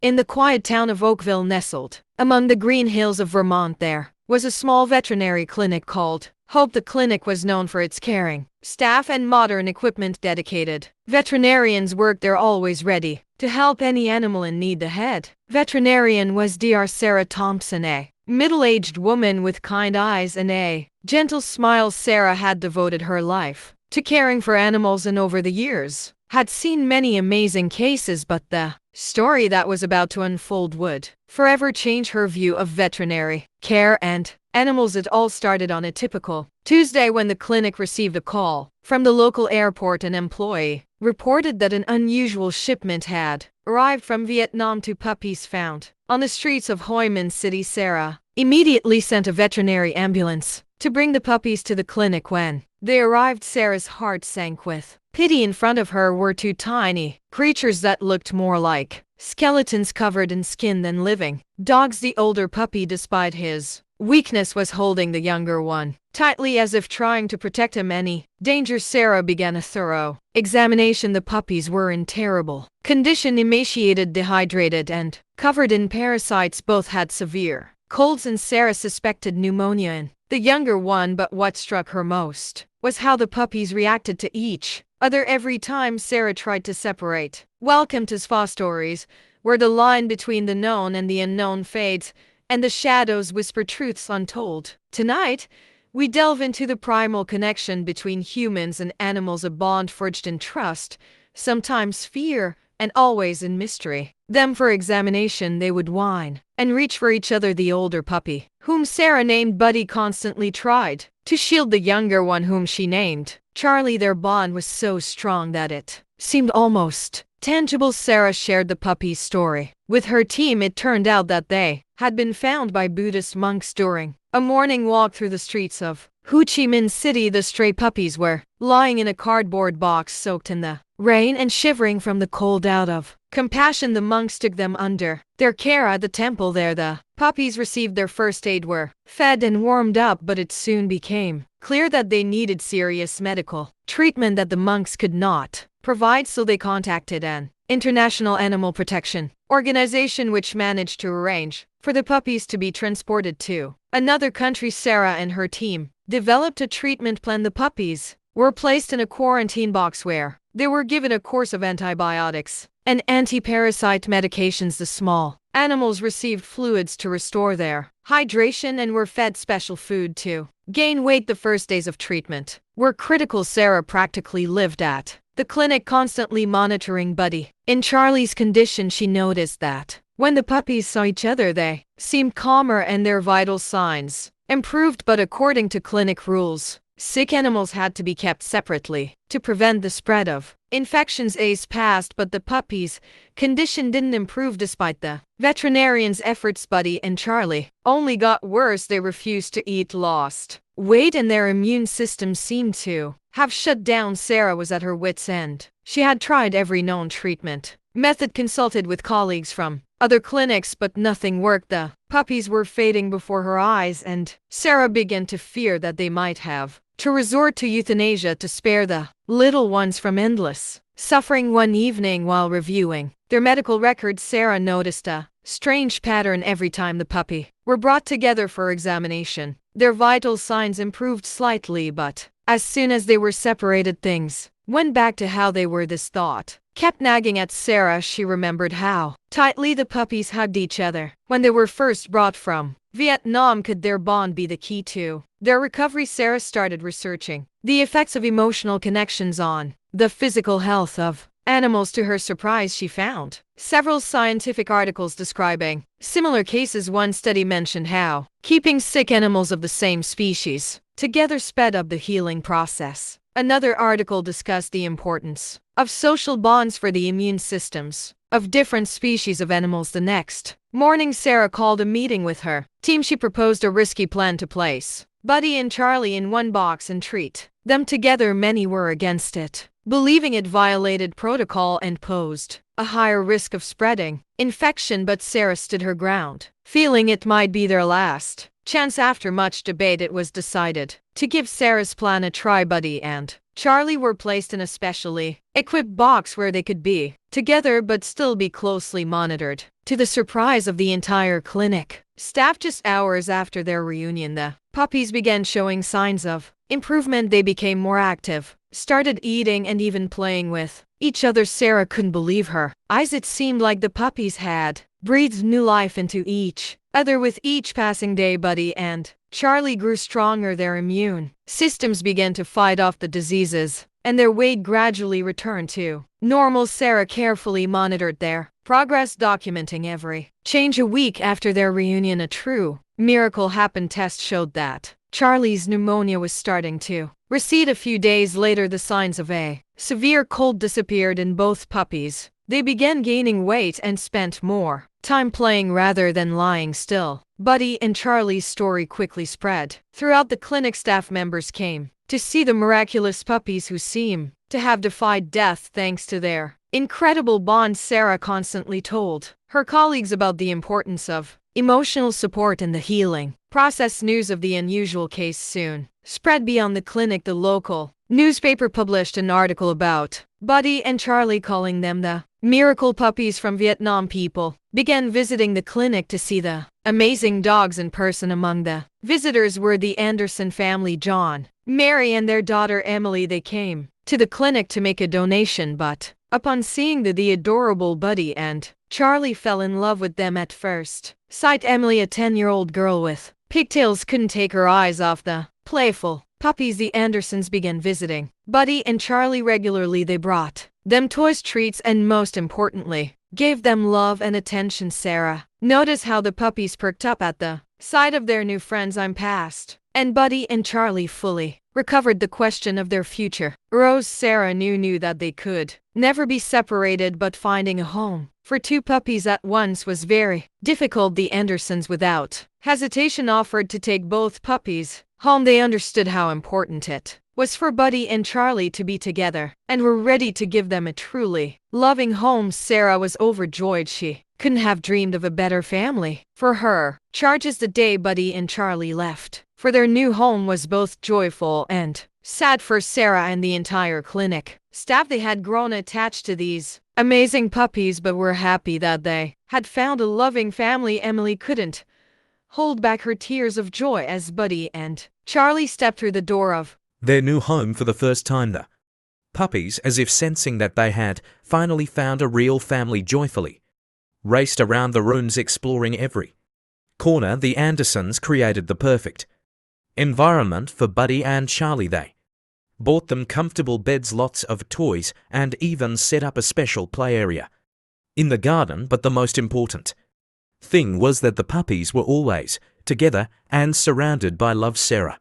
In the quiet town of Oakville, nestled among the green hills of Vermont, there was a small veterinary clinic called Hope. The clinic was known for its caring staff and modern equipment. Dedicated veterinarians worked there, always ready to help any animal in need. The head veterinarian was Dr. Sarah Thompson, a middle-aged woman with kind eyes and a gentle smile. Sarah had devoted her life to caring for animals and over the years had seen many amazing cases, but the story that was about to unfold would forever change her view of veterinary care and animals. It all started on a typical Tuesday when the clinic received a call from the local airport. An employee reported that an unusual shipment had arrived from Vietnam to puppies found on the streets of Hoi Minh City. Sarah immediately sent a veterinary ambulance to bring the puppies to the clinic. When they arrived, Sarah's heart sank with pity. In front of her were two tiny creatures that looked more like skeletons covered in skin than living dogs. The older puppy, despite his weakness, was holding the younger one tightly as if trying to protect him any danger. Sarah began a thorough examination. The puppies were in terrible condition, emaciated, dehydrated, and covered in parasites. Both had severe colds and Sarah suspected pneumonia in the younger one, but what struck her most was how the puppies reacted to each other every time Sarah tried to separate. Welcome to Spa Stories, where the line between the known and the unknown fades, and the shadows whisper truths untold. Tonight, we delve into the primal connection between humans and animals, a bond forged in trust, sometimes fear, and always in mystery. Them for examination, they would whine and reach for each other. The older puppy, whom Sarah named Buddy, constantly tried to shield the younger one, whom she named Charlie. Their bond was so strong that it seemed almost tangible. Sarah shared the puppy's story with her team. It turned out that they had been found by Buddhist monks during a morning walk through the streets of Ho Chi Minh City. The stray puppies were lying in a cardboard box, soaked in the rain and shivering from the cold. Out of compassion, the monks took them under their care at the temple there. The puppies received their first aid, were fed and warmed up, but it soon became clear that they needed serious medical treatment that the monks could not provide, so they contacted an international animal protection organization which managed to arrange for the puppies to be transported to another country. Sarah and her team developed a treatment plan. The puppies were placed in a quarantine box where they were given a course of antibiotics and anti-parasite medications. The small animals received fluids to restore their hydration and were fed special food to gain weight. The first days of treatment were critical. Sarah practically lived at the clinic, constantly monitoring Buddy. In Charlie's condition, she noticed that when the puppies saw each other, they seemed calmer and their vital signs improved. But according to clinic rules, sick animals had to be kept separately to prevent the spread of infections. Days passed, but the puppy's condition didn't improve despite the veterinarian's efforts. Buddy and Charlie only got worse. They refused to eat, lost weight, and their immune system seemed to have shut down. Sarah was at her wit's end. She had tried every known treatment method, consulted with colleagues from other clinics, but nothing worked. The puppies were fading before her eyes, and Sarah began to fear that they might have to resort to euthanasia to spare the little ones from endless suffering. One evening, while reviewing their medical records, Sarah noticed a strange pattern. Every time the puppy were brought together for examination, their vital signs improved slightly, but as soon as they were separated, things went back to how they were. This thought kept nagging at Sarah. She remembered how tightly the puppies hugged each other when they were first brought from Vietnam. Could their bond be the key to their recovery? Sarah started researching the effects of emotional connections on the physical health of animals. To her surprise, she found several scientific articles describing similar cases. One study mentioned how keeping sick animals of the same species together sped up the healing process. Another article discussed the importance of social bonds for the immune systems of different species of animals. The next morning, Sarah called a meeting with her team. She proposed a risky plan to place Buddy and Charlie in one box and treat them together. Many were against it, believing it violated protocol and posed a higher risk of spreading infection, but Sarah stood her ground, feeling it might be their last chance. After much debate, it was decided to give Sarah's plan a try. Buddy and Charlie were placed in a specially equipped box where they could be together but still be closely monitored. To the surprise of the entire clinic staff, just hours after their reunion, the puppies began showing signs of improvement. They became more active, started eating and even playing with each other. Sarah couldn't believe her eyes. It seemed like the puppies had breathed new life into each other. With each passing day, Buddy and Charlie grew stronger. Their immune systems began to fight off the diseases, and their weight gradually returned to normal. Sarah carefully monitored their progress, documenting every change. A week after their reunion, a true miracle happened. Tests showed that Charlie's pneumonia was starting to recede. A few days later, the signs of a severe cold disappeared in both puppies. They began gaining weight and spent more time playing rather than lying still. Buddy and Charlie's story quickly spread throughout the clinic. Staff members came to see the miraculous puppies who seem to have defied death thanks to their incredible bond. Sarah constantly told her colleagues about the importance of emotional support in the healing process. News of the unusual case soon spread beyond the clinic. The local newspaper published an article about Buddy and Charlie, calling them the miracle puppies from Vietnam. People began visiting the clinic to see the amazing dogs in person. Among the visitors were the Anderson family, John, Mary, and their daughter Emily. They came to the clinic to make a donation, but upon seeing the adorable Buddy and Charlie, fell in love with them at first sight. Emily, a 10-year-old girl with pigtails, couldn't take her eyes off the playful puppies. The Andersons began visiting Buddy and Charlie regularly. They brought them toys, treats, and most importantly, gave them love and attention. Sarah noticed how the puppies perked up at the sight of their new friends. I'm past, and Buddy and Charlie fully recovered. The question of their future arose. Sarah knew that they could never be separated, but finding a home for two puppies at once was very difficult. The Andersons, without hesitation, offered to take both puppies home. They understood how important it was for Buddy and Charlie to be together, and were ready to give them a truly loving home. Sarah was overjoyed. She couldn't have dreamed of a better family for her charges. The day Buddy and Charlie left for their new home was both joyful and sad for Sarah and the entire clinic staff. They had grown attached to these amazing puppies, but were happy that they had found a loving family. Emily couldn't hold back her tears of joy as Buddy and Charlie stepped through the door of their new home for the first time. The puppies, as if sensing that they had finally found a real family, joyfully raced around the rooms, exploring every corner. The Andersons created the perfect environment for Buddy and Charlie. They bought them comfortable beds, lots of toys, and even set up a special play area in the garden. But the most important thing was that the puppies were always together and surrounded by love. Sarah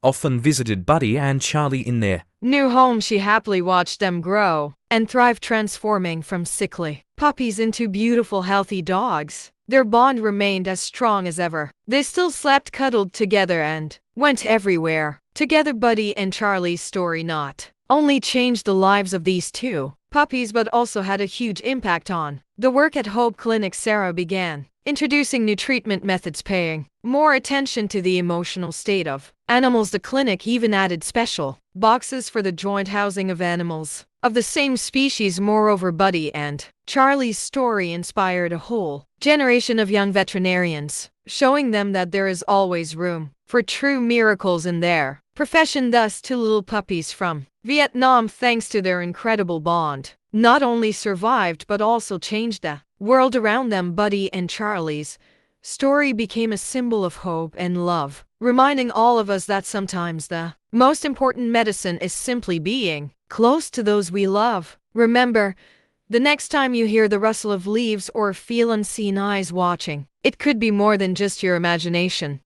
often visited Buddy and Charlie in their new home. She happily watched them grow and thrive, transforming from sickly puppies into beautiful, healthy dogs. Their bond remained as strong as ever. They still slept cuddled together and went everywhere together. Buddy and Charlie's story not only changed the lives of these two puppies, but also had a huge impact on the work at Hope Clinic. Sarah began introducing new treatment methods, paying more attention to the emotional state of animals. The clinic even added special boxes for the joint housing of animals of the same species. Moreover, Buddy and Charlie's story inspired a whole generation of young veterinarians, showing them that there is always room for true miracles in their profession. Thus, two little puppies from Vietnam, thanks to their incredible bond, not only survived but also changed the world around them. Buddy and Charlie's story became a symbol of hope and love, reminding all of us that sometimes the most important medicine is simply being close to those we love. Remember, the next time you hear the rustle of leaves or feel unseen eyes watching, it could be more than just your imagination.